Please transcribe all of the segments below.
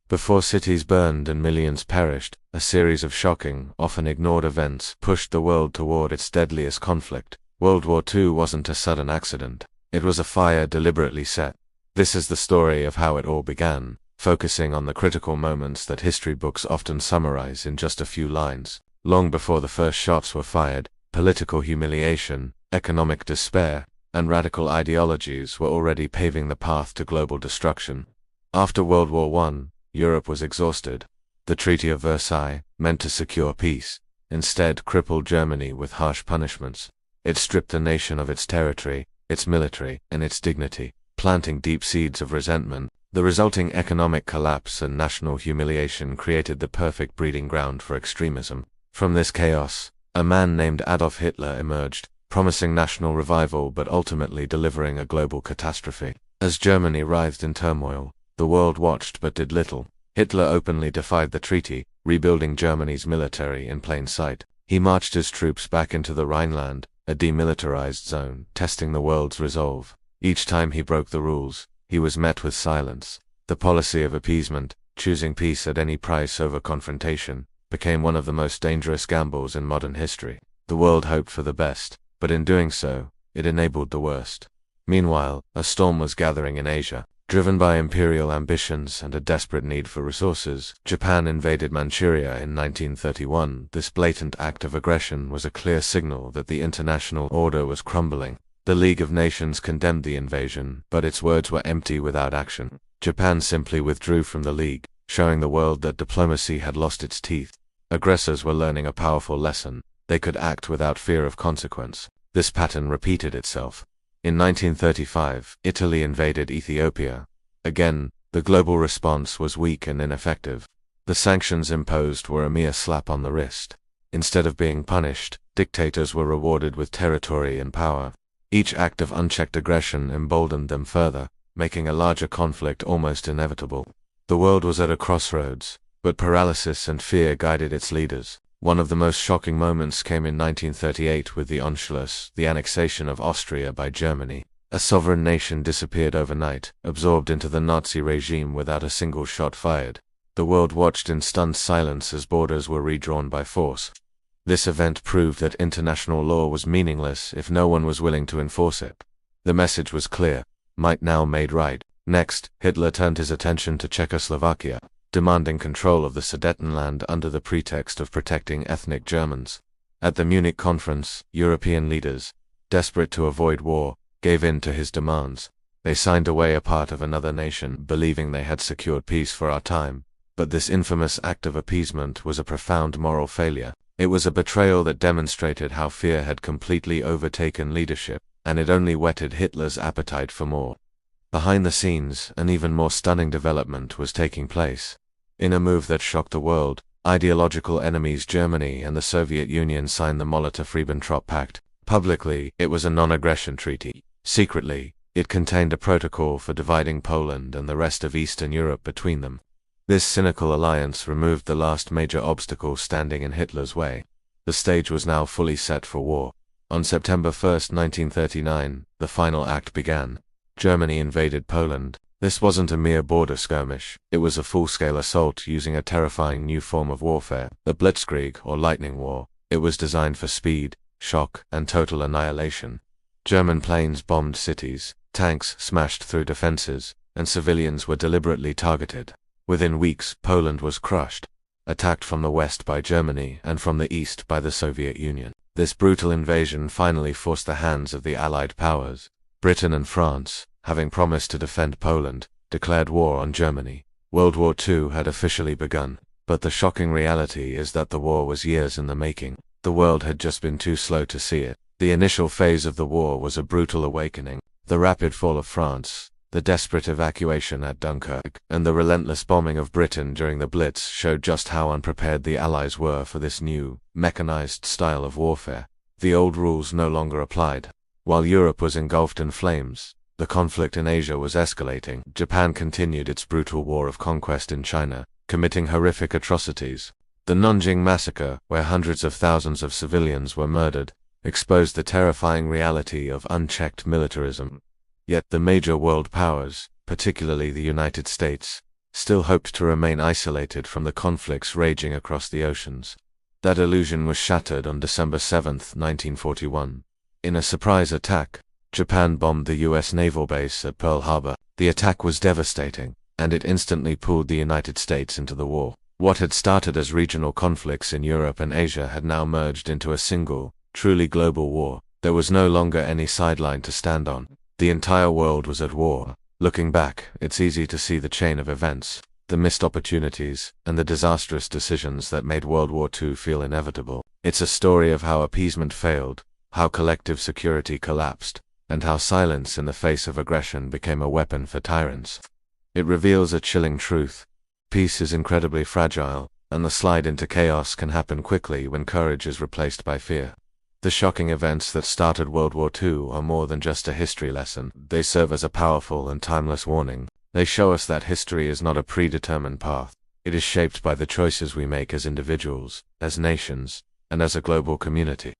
Before cities burned and millions perished, a series of shocking, often ignored events pushed the world toward its deadliest conflict. World War II wasn't a sudden accident. It was a fire deliberately set. This is the story of how it all began, focusing on the critical moments that history books often summarize in just a few lines. Long before the first shots were fired, political humiliation, economic despair, and radical ideologies were already paving the path to global destruction. After World War I, Europe was exhausted. The Treaty of Versailles, meant to secure peace, instead crippled Germany with harsh punishments. It stripped the nation of its territory, its military, and its dignity, planting deep seeds of resentment. The resulting economic collapse and national humiliation created the perfect breeding ground for extremism. From this chaos, a man named Adolf Hitler emerged, promising national revival but ultimately delivering a global catastrophe. As Germany writhed in turmoil, the world watched but did little. Hitler openly defied the treaty, rebuilding Germany's military in plain sight. He marched his troops back into the Rhineland, a demilitarized zone, testing the world's resolve. Each time he broke the rules, he was met with silence. The policy of appeasement, choosing peace at any price over confrontation, became one of the most dangerous gambles in modern history. The world hoped for the best, but in doing so, it enabled the worst. Meanwhile, a storm was gathering in Asia. Driven by imperial ambitions and a desperate need for resources, Japan invaded Manchuria in 1931. This blatant act of aggression was a clear signal that the international order was crumbling. The League of Nations condemned the invasion, but its words were empty without action. Japan simply withdrew from the League, showing the world that diplomacy had lost its teeth. Aggressors were learning a powerful lesson. They could act without fear of consequence. This pattern repeated itself. In 1935, Italy invaded Ethiopia. Again, the global response was weak and ineffective. The sanctions imposed were a mere slap on the wrist. Instead of being punished, dictators were rewarded with territory and power. Each act of unchecked aggression emboldened them further, making a larger conflict almost inevitable. The world was at a crossroads, but paralysis and fear guided its leaders. One of the most shocking moments came in 1938 with the Anschluss, the annexation of Austria by Germany. A sovereign nation disappeared overnight, absorbed into the Nazi regime without a single shot fired. The world watched in stunned silence as borders were redrawn by force. This event proved that international law was meaningless if no one was willing to enforce it. The message was clear: might now made right. Next, Hitler turned his attention to Czechoslovakia, demanding control of the Sudetenland under the pretext of protecting ethnic Germans. At the Munich conference, European leaders, desperate to avoid war, gave in to his demands. They signed away a part of another nation, believing they had secured peace for our time. But this infamous act of appeasement was a profound moral failure. It was a betrayal that demonstrated how fear had completely overtaken leadership, and it only whetted Hitler's appetite for more. Behind the scenes, an even more stunning development was taking place. In a move that shocked the world, ideological enemies Germany and the Soviet Union signed the Molotov-Ribbentrop Pact. Publicly, it was a non-aggression treaty. Secretly, it contained a protocol for dividing Poland and the rest of Eastern Europe between them. This cynical alliance removed the last major obstacle standing in Hitler's way. The stage was now fully set for war. On September 1, 1939, the final act began. Germany invaded Poland. This wasn't a mere border skirmish. It was a full-scale assault using a terrifying new form of warfare, the Blitzkrieg or lightning war. It was designed for speed, shock, and total annihilation. German planes bombed cities, tanks smashed through defenses, and civilians were deliberately targeted. Within weeks, Poland was crushed, attacked from the west by Germany and from the east by the Soviet Union. This brutal invasion finally forced the hands of the Allied powers. Britain and France, having promised to defend Poland, declared war on Germany. World War II had officially begun, but the shocking reality is that the war was years in the making. The world had just been too slow to see it. The initial phase of the war was a brutal awakening. The rapid fall of France, the desperate evacuation at Dunkirk, and the relentless bombing of Britain during the Blitz showed just how unprepared the Allies were for this new, mechanized style of warfare. The old rules no longer applied. While Europe was engulfed in flames, the conflict in Asia was escalating. Japan continued its brutal war of conquest in China, committing horrific atrocities. The Nanjing massacre, where hundreds of thousands of civilians were murdered, exposed the terrifying reality of unchecked militarism. Yet the major world powers, particularly the United States, still hoped to remain isolated from the conflicts raging across the oceans. That illusion was shattered on December 7, 1941. In a surprise attack, Japan bombed the US naval base at Pearl Harbor. The attack was devastating, and it instantly pulled the United States into the war. What had started as regional conflicts in Europe and Asia had now merged into a single, truly global war. There was no longer any sideline to stand on. The entire world was at war. Looking back, it's easy to see the chain of events, the missed opportunities, and the disastrous decisions that made World War II feel inevitable. It's a story of how appeasement failed, how collective security collapsed, and how silence in the face of aggression became a weapon for tyrants. It reveals a chilling truth. Peace is incredibly fragile, and the slide into chaos can happen quickly when courage is replaced by fear. The shocking events that started World War II are more than just a history lesson. They serve as a powerful and timeless warning. They show us that history is not a predetermined path. It is shaped by the choices we make as individuals, as nations, and as a global community.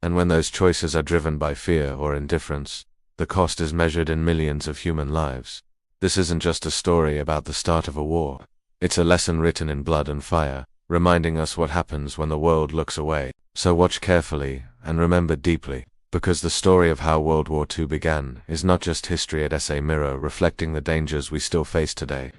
And when those choices are driven by fear or indifference, the cost is measured in millions of human lives. This isn't just a story about the start of a war. It's a lesson written in blood and fire, reminding us what happens when the world looks away. So watch carefully, and remember deeply, because the story of how World War II began is not just history, it's a mirror reflecting the dangers we still face today.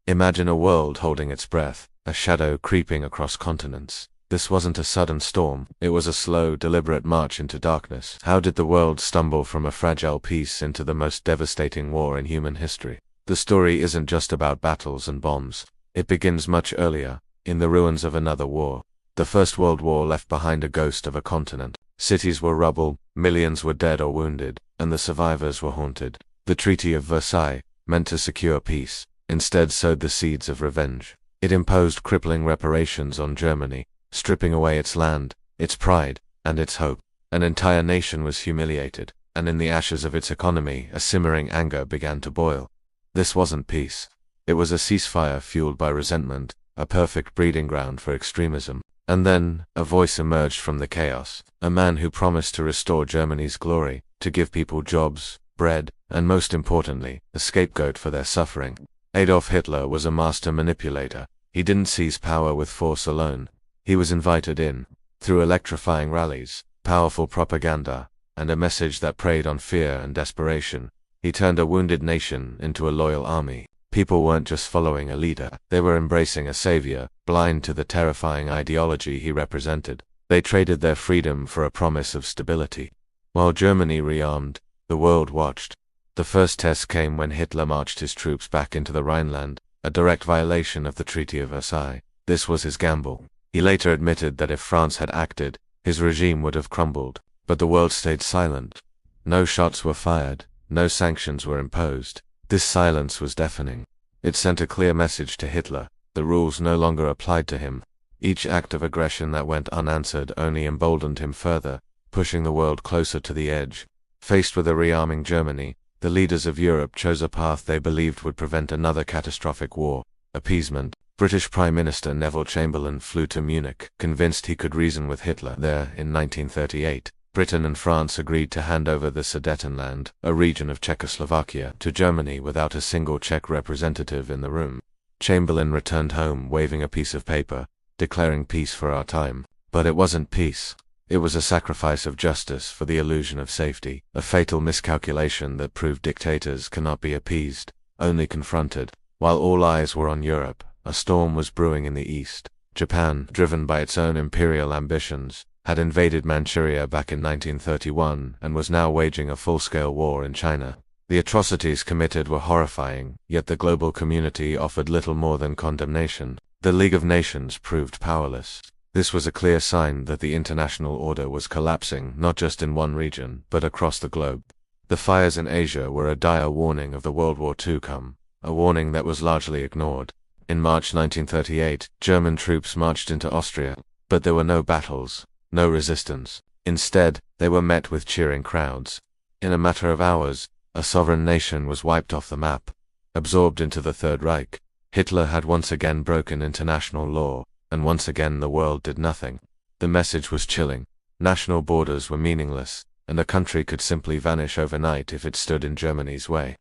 Imagine a world holding its breath, a shadow creeping across continents. This wasn't a sudden storm, it was a slow, deliberate march into darkness. How did the world stumble from a fragile peace into the most devastating war in human history? The story isn't just about battles and bombs. It begins much earlier, in the ruins of another war. The First World War left behind a ghost of a continent. Cities were rubble, millions were dead or wounded, and the survivors were haunted. The Treaty of Versailles, meant to secure peace, instead sowed the seeds of revenge. It imposed crippling reparations on Germany, stripping away its land, its pride, and its hope. An entire nation was humiliated, and in the ashes of its economy, a simmering anger began to boil. This wasn't peace. It was a ceasefire fueled by resentment, a perfect breeding ground for extremism. And then, a voice emerged from the chaos, a man who promised to restore Germany's glory, to give people jobs, bread, and most importantly, a scapegoat for their suffering. Adolf Hitler was a master manipulator. He didn't seize power with force alone. He was invited in, through electrifying rallies, powerful propaganda, and a message that preyed on fear and desperation. He turned a wounded nation into a loyal army. People weren't just following a leader, they were embracing a savior, blind to the terrifying ideology he represented. They traded their freedom for a promise of stability. While Germany rearmed, the world watched. The first test came when Hitler marched his troops back into the Rhineland, a direct violation of the Treaty of Versailles. This was his gamble. He later admitted that if France had acted, his regime would have crumbled. But the world stayed silent. No shots were fired, no sanctions were imposed. This silence was deafening. It sent a clear message to Hitler. The rules no longer applied to him. Each act of aggression that went unanswered only emboldened him further, pushing the world closer to the edge. Faced with a rearming Germany, the leaders of Europe chose a path they believed would prevent another catastrophic war: appeasement. British Prime Minister Neville Chamberlain flew to Munich, convinced he could reason with Hitler. There, in 1938, Britain and France agreed to hand over the Sudetenland, a region of Czechoslovakia, to Germany without a single Czech representative in the room. Chamberlain returned home waving a piece of paper, declaring peace for our time. But it wasn't peace. It was a sacrifice of justice for the illusion of safety, a fatal miscalculation that proved dictators cannot be appeased, only confronted. While all eyes were on Europe, a storm was brewing in the east. Japan, driven by its own imperial ambitions, had invaded Manchuria back in 1931 and was now waging a full-scale war in China. The atrocities committed were horrifying, yet the global community offered little more than condemnation. The League of Nations proved powerless. This was a clear sign that the international order was collapsing not just in one region, but across the globe. The fires in Asia were a dire warning of the World War II come, a warning that was largely ignored. In March 1938, German troops marched into Austria, but there were no battles. No resistance. Instead, they were met with cheering crowds. In a matter of hours, a sovereign nation was wiped off the map, absorbed into the Third Reich. Hitler had once again broken international law, and once again the world did nothing. The message was chilling. National borders were meaningless, and a country could simply vanish overnight if it stood in Germany's way.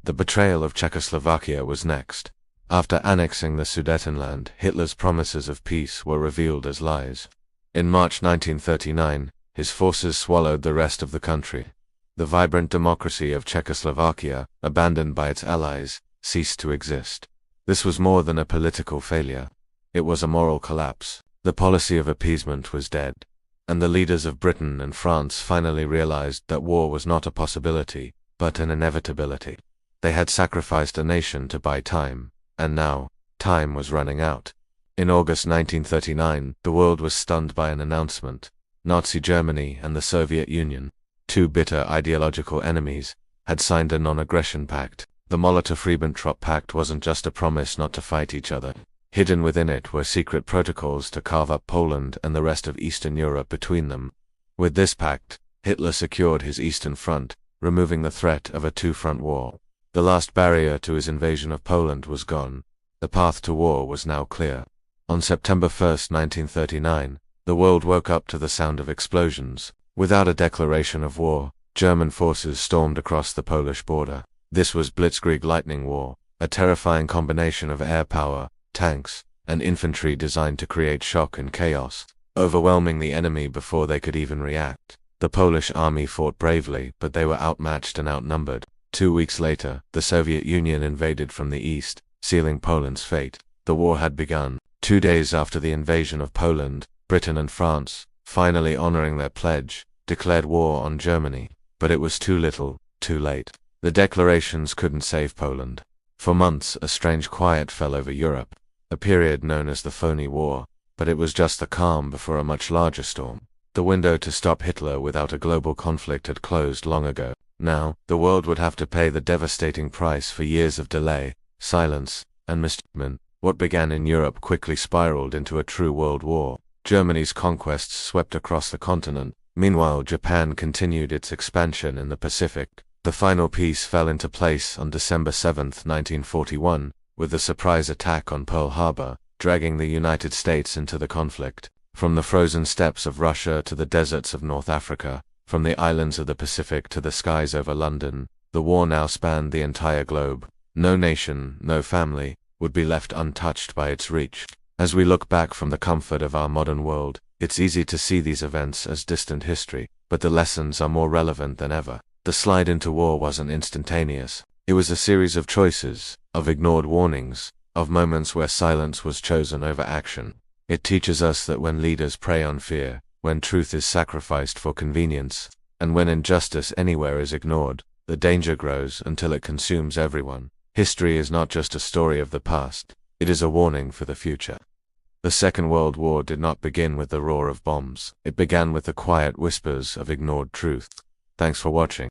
The betrayal of Czechoslovakia was next. After annexing the Sudetenland, Hitler's promises of peace were revealed as lies. In March 1939, his forces swallowed the rest of the country. The vibrant democracy of Czechoslovakia, abandoned by its allies, ceased to exist. This was more than a political failure. It was a moral collapse. The policy of appeasement was dead. And the leaders of Britain and France finally realized that war was not a possibility, but an inevitability. They had sacrificed a nation to buy time, and now, time was running out. In August 1939, the world was stunned by an announcement. Nazi Germany and the Soviet Union, two bitter ideological enemies, had signed a non-aggression pact. The Molotov-Ribbentrop Pact wasn't just a promise not to fight each other. Hidden within it were secret protocols to carve up Poland and the rest of Eastern Europe between them. With this pact, Hitler secured his Eastern Front, removing the threat of a two-front war. The last barrier to his invasion of Poland was gone. The path to war was now clear. On September 1, 1939, the world woke up to the sound of explosions. Without a declaration of war, German forces stormed across the Polish border. This was Blitzkrieg lightning war, a terrifying combination of air power, tanks, and infantry designed to create shock and chaos, overwhelming the enemy before they could even react. The Polish army fought bravely, but they were outmatched and outnumbered. 2 weeks later, the Soviet Union invaded from the east, sealing Poland's fate. The war had begun. 2 days after the invasion of Poland, Britain and France, finally honoring their pledge, declared war on Germany. But it was too little, too late. The declarations couldn't save Poland. For months, a strange quiet fell over Europe, a period known as the Phony War, but it was just the calm before a much larger storm. The window to stop Hitler without a global conflict had closed long ago. Now, the world would have to pay the devastating price for years of delay, silence, and mistreatment. What began in Europe quickly spiraled into a true world war. Germany's conquests swept across the continent. Meanwhile, Japan continued its expansion in the Pacific. The final piece fell into place on December 7, 1941, with the surprise attack on Pearl Harbor, dragging the United States into the conflict. From the frozen steppes of Russia to the deserts of North Africa, from the islands of the Pacific to the skies over London, the war now spanned the entire globe. No nation, no family, would be left untouched by its reach. As we look back from the comfort of our modern world, it's easy to see these events as distant history, but the lessons are more relevant than ever. The slide into war wasn't instantaneous. It was a series of choices, of ignored warnings, of moments where silence was chosen over action. It teaches us that when leaders prey on fear, when truth is sacrificed for convenience, and when injustice anywhere is ignored, the danger grows until it consumes everyone. History is not just a story of the past, it is a warning for the future. The Second World War did not begin with the roar of bombs. It began with the quiet whispers of ignored truth. Thanks for watching.